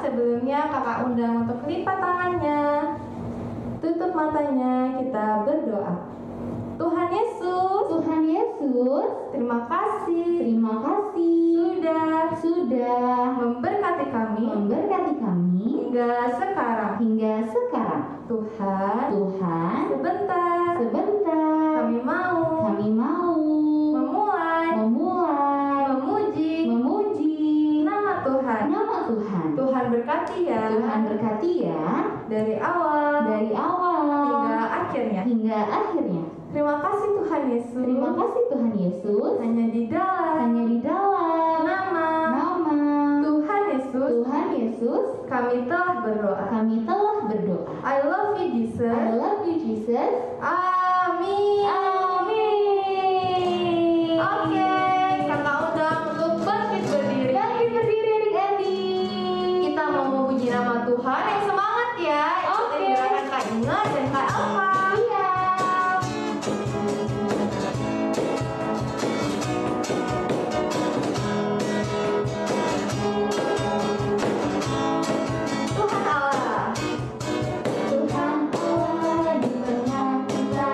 sebelumnya kakak undang untuk lipat tangannya, tutup matanya, kita berdoa. Tuhan Yesus, terima kasih sudah memberkati kami hingga sekarang. Tuhan, sebentar kami mau memulai memuji nama Tuhan. Tuhan berkati ya dari awal hingga akhirnya. Terima kasih Tuhan Yesus. Hanya di dalam nama Tuhan Yesus kami telah berdoa. I love you Jesus. Amin. Oke, kakak undang untuk bangkit berdiri. Kita mau memuji nama Tuhan yang semangat ya. Ikutin gerakan Kak Inga dan Kak Alfa. Tuhan Allah di tengah kita.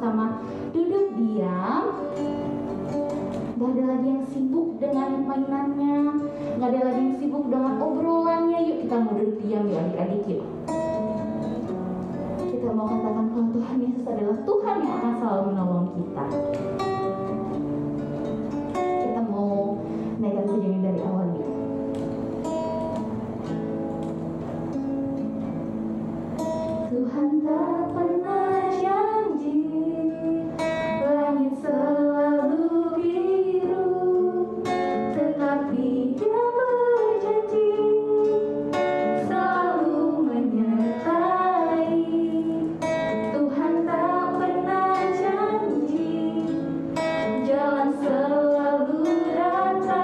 sama-sama duduk diam. Gak ada lagi yang sibuk dengan mainannya, gak ada lagi yang sibuk dengan obrolannya. Yuk kita mau duduk diam ya adik-adik yuk. Kita mau katakan kalau Tuhan Yesus adalah Tuhan yang akan selalu menolong kita. Kita mau naikkan pujian dari awal yuk. Tuhan tak pernah janji langit selalu biru, tetapi Dia berjanji selalu menyertai. Tuhan tak pernah janji jalan selalu rata,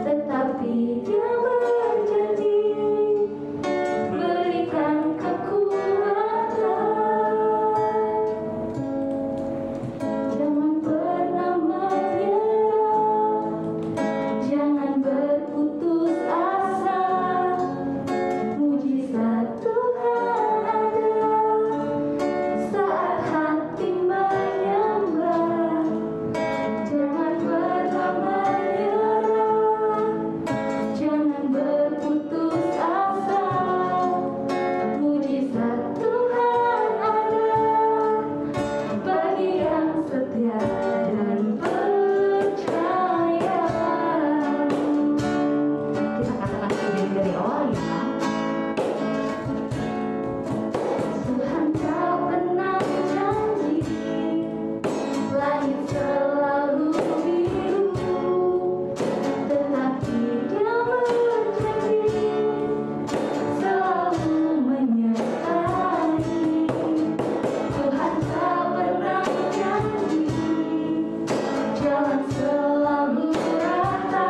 tetapi Dia berjanji berikan kekuatan. Jangan pernah menyerah, jangan berputus asa. Mujizat Tuhan ada saat hati menyembah. Jangan pernah menyerah, jangan berputus asa. Mujizat Tuhan ada bagi yang setia dan percaya. Kita katakan pujian dari awal ya. Tuhan tak pernah janji langit selalu biru, tetapi Dia berjanji selalu menyertai. Tuhan tak pernah janji jalan selalu rata,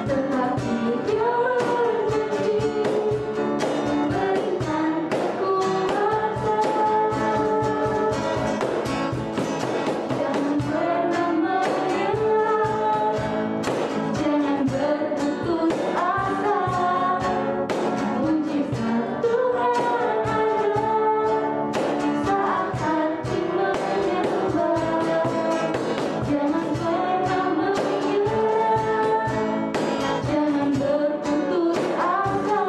tetapi Dia berjanji berikan kekuatan. Jangan pernah menyerah, jangan berputus asa. Mujizat Tuhan ada saat hati menyembah. Jangan pernah menyerah, jangan berputus asa.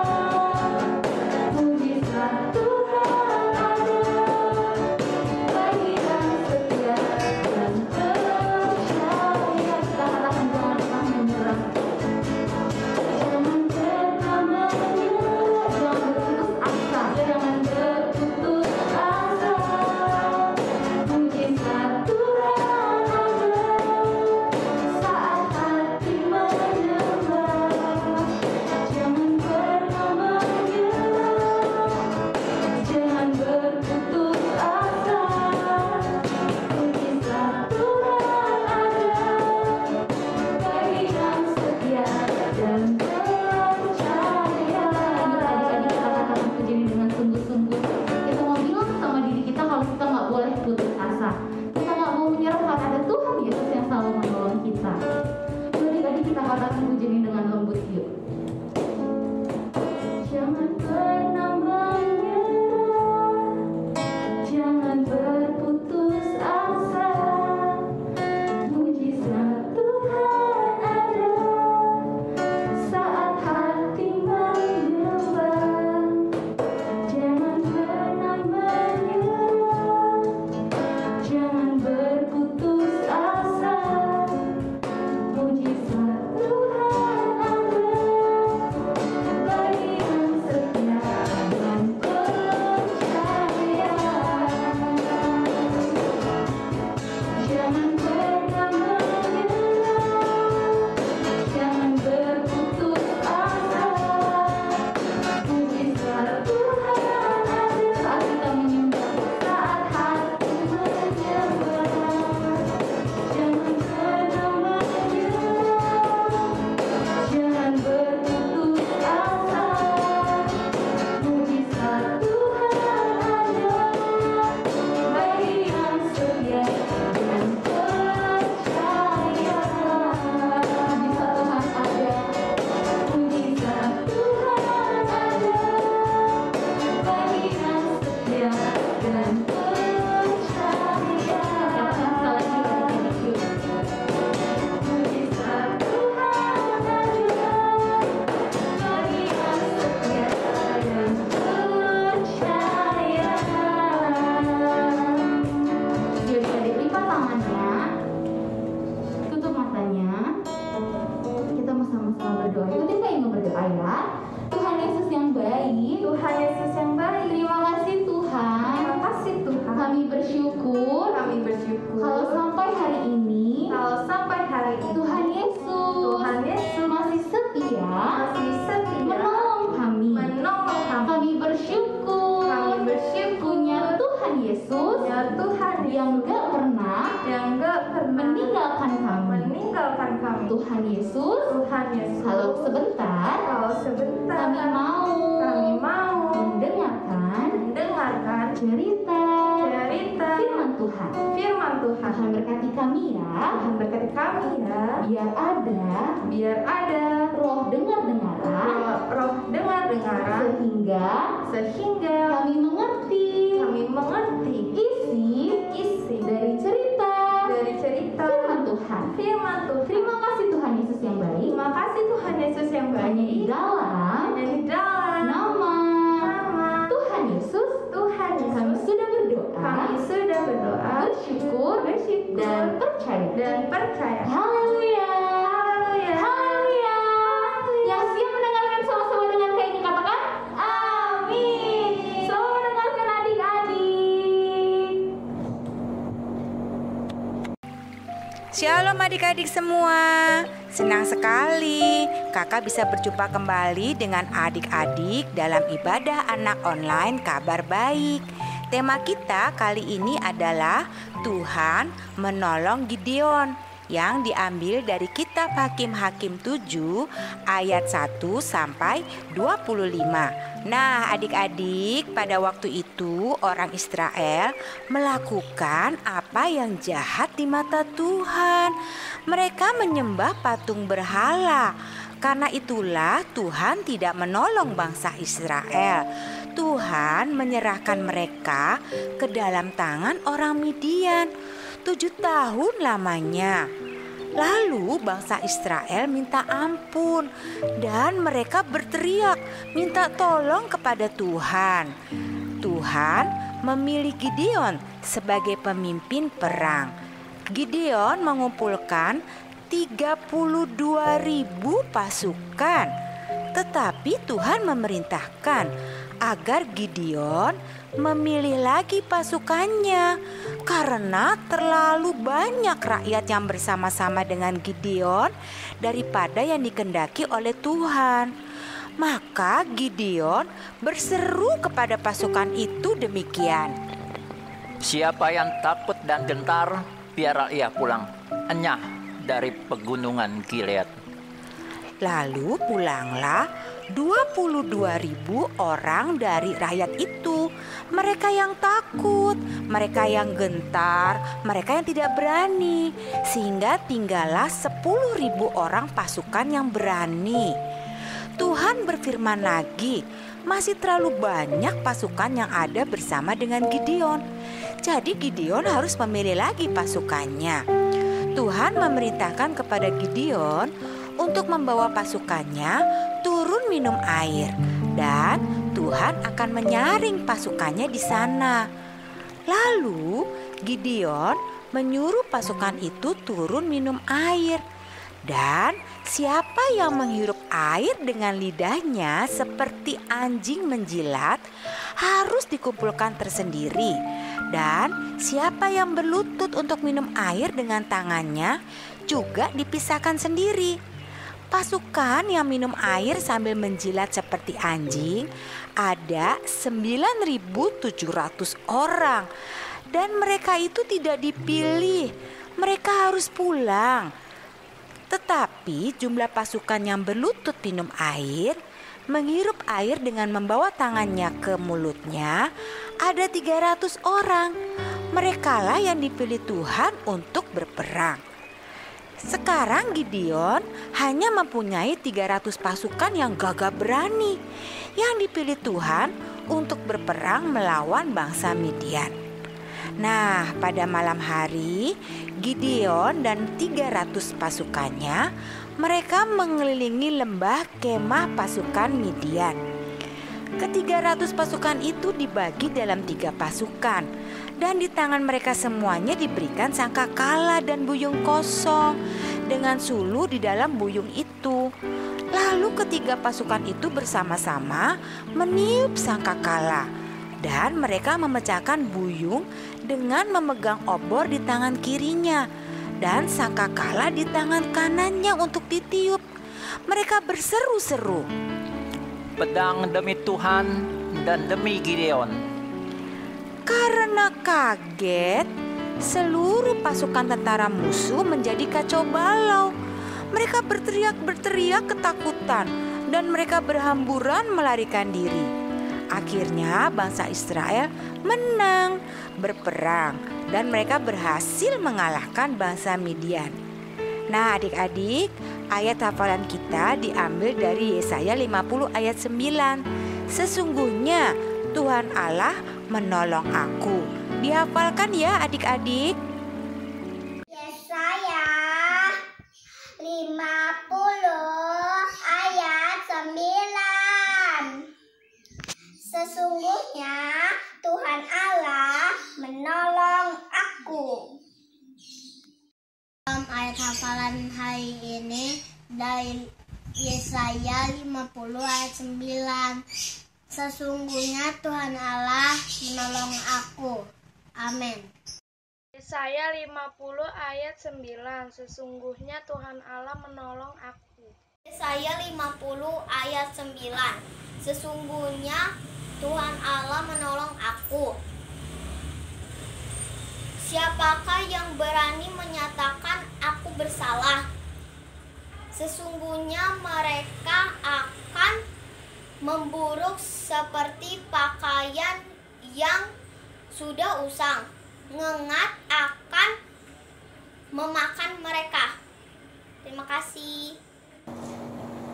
Mujizat Tuhan ada bagi yang setia dan percaya. Kita katakan jangan pernah menyerah. Jangan pernah menyerah, jangan berputus asa. Jangan berputus asa. Mujizat Tuhan ada saat hati menyembah. Jangan pernah menyerah, jangan berputus asa. Mujizat Tuhan ada bagi yang setia dan percaya. Adik-adik kita katakan pujian dengan sungguh-sungguh. Kita mau bilang sama diri kita kalau kita nggak boleh putus asa. Kita nggak mau menyerah karena ada Tuhan Yesus yang selalu menolong kita. Adik-adik kita katakan pujian dengan lembut yuk. Jangan pernah menyerah, jangan berputus asa. Mujizat Tuhan ada saat hati menyembah. Jangan pernah menyerah, jangan berputus asa. Mujizat Tuhan tinggalkan kami. Tuhan Yesus, kalau sebentar kami mau mendengarkan cerita firman Tuhan. Tuhan berkati kami ya. Biar ada roh dengar-dengaran sehingga kami mengerti isi dari cerita firman Tuhan. Terima kasih Tuhan Yesus yang baik. Hanya di dalam nama Tuhan Yesus kami sudah berdoa, bersyukur dan percaya. Haleluya. Haleluya. Yang siap mendengarkan sama-sama dengan keinginan katakan amin. Selamat mendengarkan adik-adik. Shalom adik-adik semua. Senang sekali kakak bisa berjumpa kembali dengan adik-adik dalam ibadah anak online Kabar Baik. Tema kita kali ini adalah Tuhan menolong Gideon, yang diambil dari kitab Hakim-Hakim 7 ayat 1 sampai 25. Nah, adik-adik, pada waktu itu orang Israel melakukan apa yang jahat di mata Tuhan. Mereka menyembah patung berhala. Karena itulah Tuhan tidak menolong bangsa Israel. Tuhan menyerahkan mereka ke dalam tangan orang Midian 7 tahun lamanya. Lalu bangsa Israel minta ampun dan mereka berteriak minta tolong kepada Tuhan. Tuhan memilih Gideon sebagai pemimpin perang. Gideon mengumpulkan 32.000 pasukan. Tetapi Tuhan memerintahkan agar Gideon memilih lagi pasukannya karena terlalu banyak rakyat yang bersama-sama dengan Gideon daripada yang dikehendaki oleh Tuhan. Maka Gideon berseru kepada pasukan itu demikian. Siapa yang takut dan gentar, biarlah ia pulang enyah dari pegunungan Gilead. Lalu pulanglah 22.000 orang dari rakyat itu. Mereka yang takut, mereka yang gentar, mereka yang tidak berani. Sehingga tinggallah 10.000 orang pasukan yang berani. Tuhan berfirman lagi, masih terlalu banyak pasukan yang ada bersama dengan Gideon. Jadi Gideon harus memilih lagi pasukannya. Tuhan memerintahkan kepada Gideon untuk membawa pasukannya turun minum air, dan Tuhan akan menyaring pasukannya di sana. Lalu Gideon menyuruh pasukan itu turun minum air, dan siapa yang menghirup air dengan lidahnya seperti anjing menjilat harus dikumpulkan tersendiri, dan siapa yang berlutut untuk minum air dengan tangannya juga dipisahkan sendiri. Pasukan yang minum air sambil menjilat seperti anjing ada 9.700 orang, dan mereka itu tidak dipilih, mereka harus pulang. Tetapi jumlah pasukan yang berlutut minum air, menghirup air dengan membawa tangannya ke mulutnya ada 300 orang. Merekalah yang dipilih Tuhan untuk berperang. Sekarang Gideon hanya mempunyai 300 pasukan yang gagah berani, yang dipilih Tuhan untuk berperang melawan bangsa Midian. Nah, pada malam hari Gideon dan 300 pasukannya, mereka mengelilingi lembah kemah pasukan Midian. Ke-300 pasukan itu dibagi dalam 3 pasukan, dan di tangan mereka semuanya diberikan sangkakala dan buyung kosong dengan sulu di dalam buyung itu. Lalu ketiga pasukan itu bersama-sama meniup sangkakala, dan mereka memecahkan buyung dengan memegang obor di tangan kirinya dan sangkakala di tangan kanannya untuk ditiup. Mereka berseru-seru, Pedang demi Tuhan dan demi Gideon. Karena kaget, seluruh pasukan tentara musuh menjadi kacau balau. Mereka berteriak ketakutan dan mereka berhamburan melarikan diri. Akhirnya bangsa Israel menang berperang dan mereka berhasil mengalahkan bangsa Midian. Nah adik-adik, ayat hafalan kita diambil dari Yesaya 50 ayat 9. Sesungguhnya Tuhan Allah menolong aku. Dihafalkan ya adik-adik. Yesaya 50 ayat 9. Sesungguhnya Tuhan Allah menolong aku. Ayat hafalan hari ini dari Yesaya 50 ayat 9. Sesungguhnya Tuhan Allah menolong aku. Amin. Yesaya 50 ayat 9. Sesungguhnya Tuhan Allah menolong aku. Yesaya 50 ayat 9. Sesungguhnya Tuhan Allah menolong aku. Siapakah yang berani menyatakan aku bersalah? Sesungguhnya mereka akan memburuk seperti pakaian yang sudah usang. Ngengat akan memakan mereka. Terima kasih.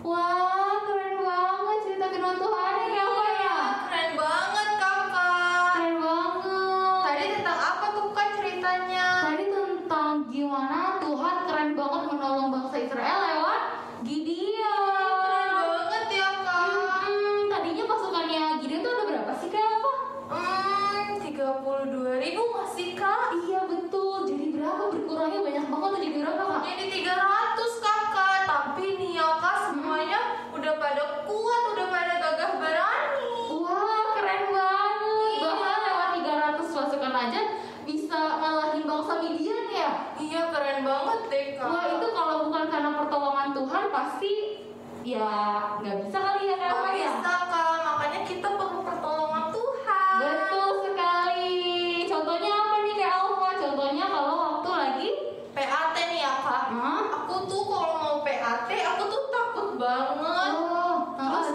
Wah, keren banget cerita firman Tuhan ya Kak ya. Keren banget kakak. Keren banget. Tadi tentang apa tuh kan ceritanya? Tadi tentang gimana Tuhan keren banget menolong bangsa Israel lewat Gideon. Keren banget ya kak. Tadinya pasukannya Gideon tuh ada berapa sih Kak? 32.000 nggak sih kak? Iya betul. Jadi berapa? Berkurangnya banyak banget tuh jadi berapa Kak? Jadi 300 kakak. Tapi nih ya kak, semuanya udah pada kuat, udah pada gagah berani. Wah, keren banget. Iya. Bahkan lewat 300 pasukan aja bisa ngalahin bangsa Midian ya. Iya keren banget deh kak. Wah, itu kalau bukan karena pertolongan Tuhan pasti ya nggak bisa kali ya Kak Oh, ya. bisa kak, makanya kita perlu pertolongan Tuhan. Betul sekali. Contohnya apa nih Kak Alfa? Contohnya kalau waktu lagi PAT nih ya kak. Aku tuh kalau mau PAT, aku tuh takut banget.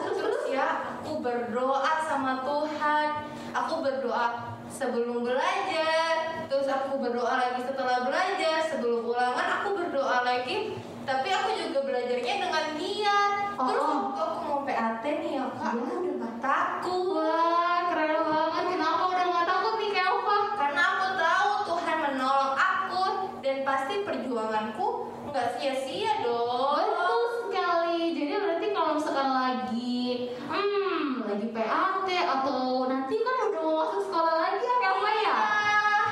Terus ya, aku berdoa sama Tuhan. Aku berdoa sebelum belajar, terus aku berdoa lagi setelah belajar, sebelum ulangan aku berdoa lagi. Tapi aku juga belajarnya dengan niat. Terus waktu aku mau PAT nih ya kak, aku udah gak takut. Wah, keren banget. Kenapa udah nggak takut nih Kak Alfa? Karena aku tahu Tuhan menolong aku dan pasti perjuanganku nggak sia-sia dong. Betul sekali. Jadi berarti kalau misalkan lagi PAT atau nanti kan udah mau masuk sekolah lagi ya Kak Alfa ya.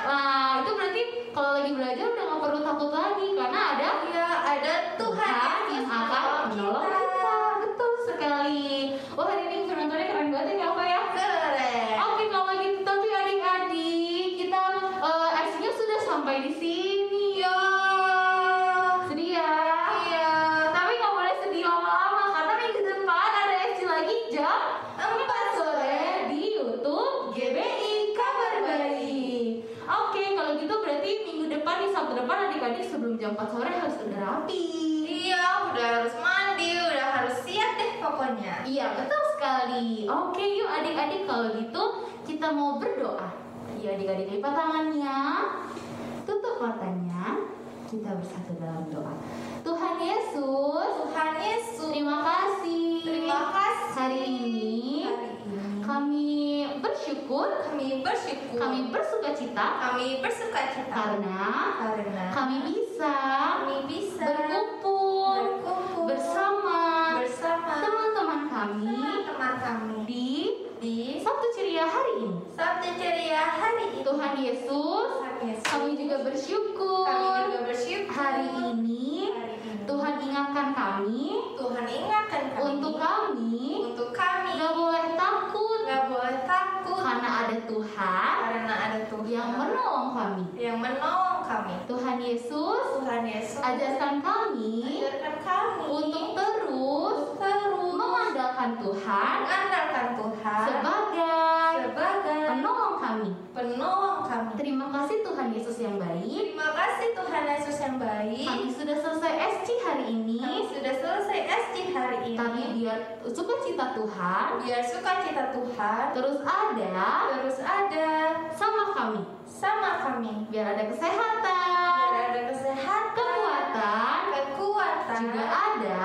Nah, itu berarti kalau lagi belajar udah nggak perlu takut lagi karena ada Ya, ada Tuhan yang akan menolong kita. Betul sekali. Wah, hari ini firman Tuhannya keren banget ya Kak Alfa ya. Keren. Oke, kalau gitu tapi adik-adik kita aksinya sudah sampai di sini. Ya. Sedih ya? Iya. Tapi nggak boleh sedih lama-lama karena minggu depan ada aksi lagi jam 4 sore di YouTube GBI Kabar Baik. Oke, kalau gitu berarti minggu depan di Sabtu depan adik-adik sebelum jam 4 sore harus udah rapi. Iya, udah harus mandi, udah harus siap deh pokoknya. Iya, betul sekali. Oke, yuk adik-adik kalau gitu kita mau berdoa. Iya, adik-adik lipat tangannya, tutup matanya, kita bersatu dalam doa. Tuhan Yesus, Tuhan Yesus, terima kasih. terima kasih. Hari ini kami bersyukur, kami bersyukur, kami bersukacita kami bersukacita karena kami bisa bisa berkumpul bersama teman-teman kami di Sabtu Ceria hari ini. Sabtu Ceria hari ini. Tuhan Yesus, kami juga bersyukur, hari ini Tuhan ingatkan kami untuk kami gak boleh takut karena ada Tuhan yang menolong kami. Tuhan Yesus, ajarkan kami untuk terus mengandalkan Tuhan sebagai penolong kami. Terima kasih Tuhan Yesus yang baik. Terima kasih Tuhan Yesus yang baik. Kami sudah selesai SC hari ini. Kami sudah selesai SC hari ini. Tapi biar sukacita Tuhan Biar sukacita Tuhan terus ada sama kami. sama kami. Biar ada Biar kesehatan, ada kesehatan, kekuatan juga ada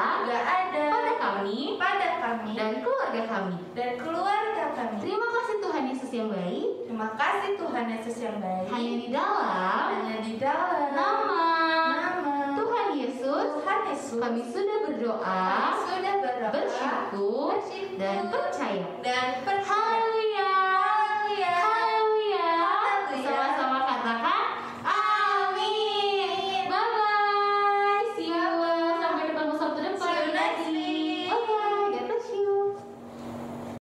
pada kami dan keluarga kami. keluarga kami. Terima kasih Tuhan Yesus yang baik. Terima kasih Tuhan Yesus yang baik. Hanya di dalam nama Tuhan Yesus kami sudah berdoa, sudah berdoa, bersyukur dan percaya. dan percaya.